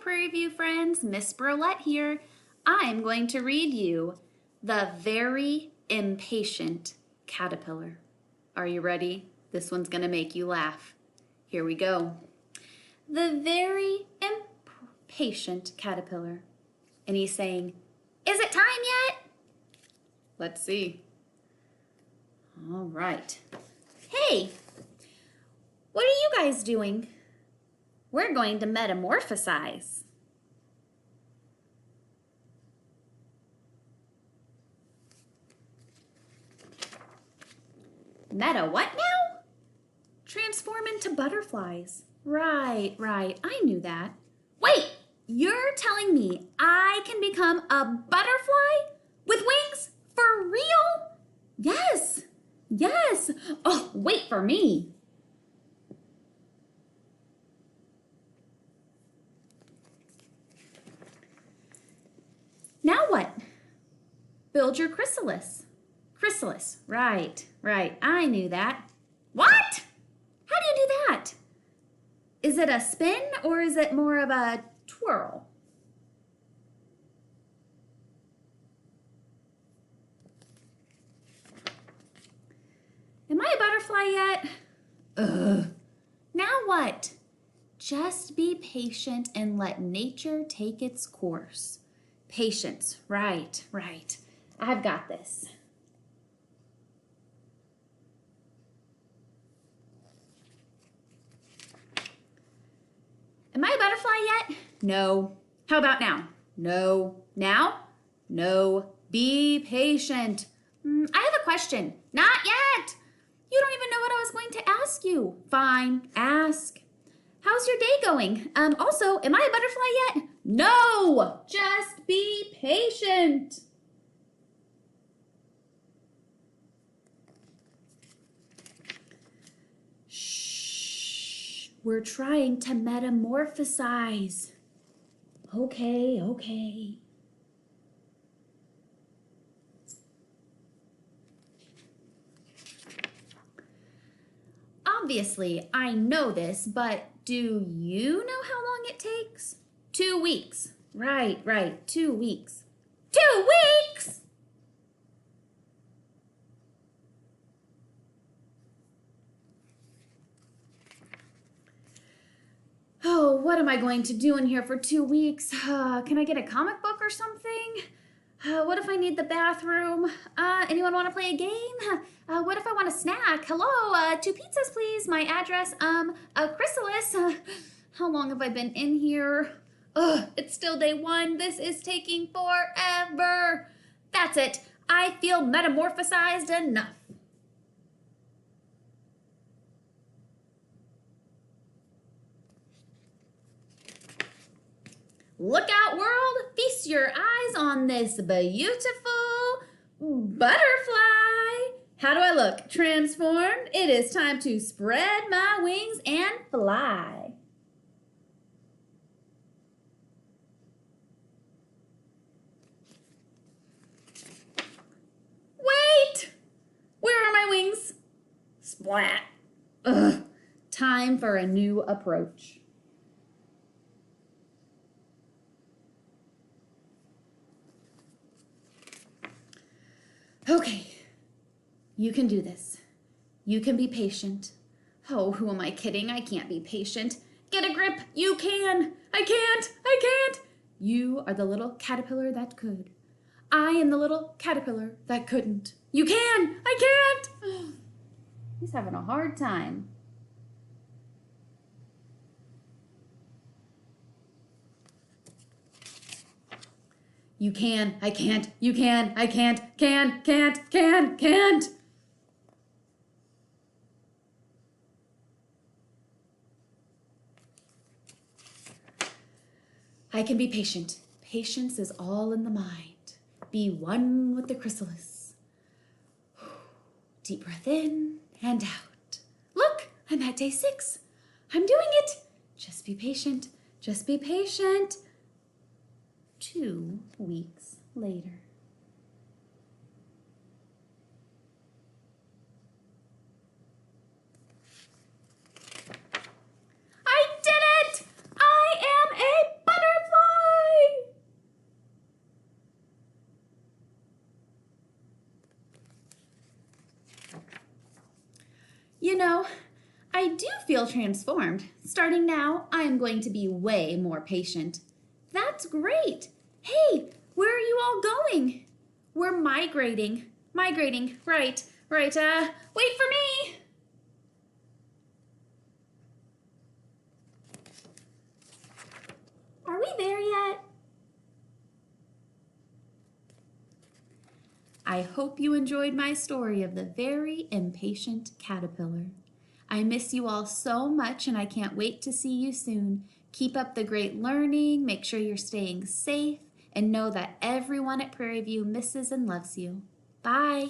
Prairie View friends, Miss Brolette here. I'm going to read you The Very Impatient Caterpillar. Are you ready? This one's going to make you laugh. Here we go. The very impatient caterpillar. And he's saying, "Is it time yet?" Let's see. All right. Hey, what are you guys doing? We're going to metamorphosize. Meta what now? Transform into butterflies. Right. I knew that. Wait, you're telling me I can become a butterfly with wings for real? Yes. Oh, wait for me. Now what? Build your chrysalis. Chrysalis, right. I knew that. What? How do you do that? Is it a spin or is it more of a twirl? Am I a butterfly yet? Ugh. Now what? Just be patient and let nature take its course. Patience, right. I've got this. Am I a butterfly yet? No. How about now? No. Now? No. Be patient. I have a question. Not yet. You don't even know what I was going to ask you. Fine, ask. How's your day going? Also, am I a butterfly yet? No! Just be patient. Shh. We're trying to metamorphosize. Okay. Obviously, I know this, but do you know how long it takes? 2 weeks. Right. 2 weeks. 2 weeks? Oh, what am I going to do in here for 2 weeks? Can I get a comic book or something? What if I need the bathroom? Anyone want to play a game? What if I want a snack? Hello, 2 pizzas, please. My address, a chrysalis. How long have I been in here? It's still day 1. This is taking forever. That's it. I feel metamorphosized enough. Look out, world! Feast your eyes on this beautiful butterfly. How do I look? Transformed? It is time to spread my wings and fly. Wait! Where are my wings? Splat. Ugh. Time for a new approach. Okay, you can do this. You can be patient. Oh, who am I kidding? I can't be patient. Get a grip. You can. I can't. You are the little caterpillar that could. I am the little caterpillar that couldn't. You can. I can't. He's having a hard time. You can, I can't, you can, I can't. I can be patient. Patience is all in the mind. Be one with the chrysalis. Deep breath in and out. Look, I'm at day 6. I'm doing it. Just be patient. 2 weeks later. I did it! I am a butterfly! feel transformed. Starting now, I am going to be way more patient. That's great. Hey, where are you all going? We're migrating. Migrating, right. Wait for me. Are we there yet? I hope you enjoyed my story of the very impatient caterpillar. I miss you all so much and I can't wait to see you soon. Keep up the great learning, make sure you're staying safe, and know that everyone at Prairie View misses and loves you. Bye.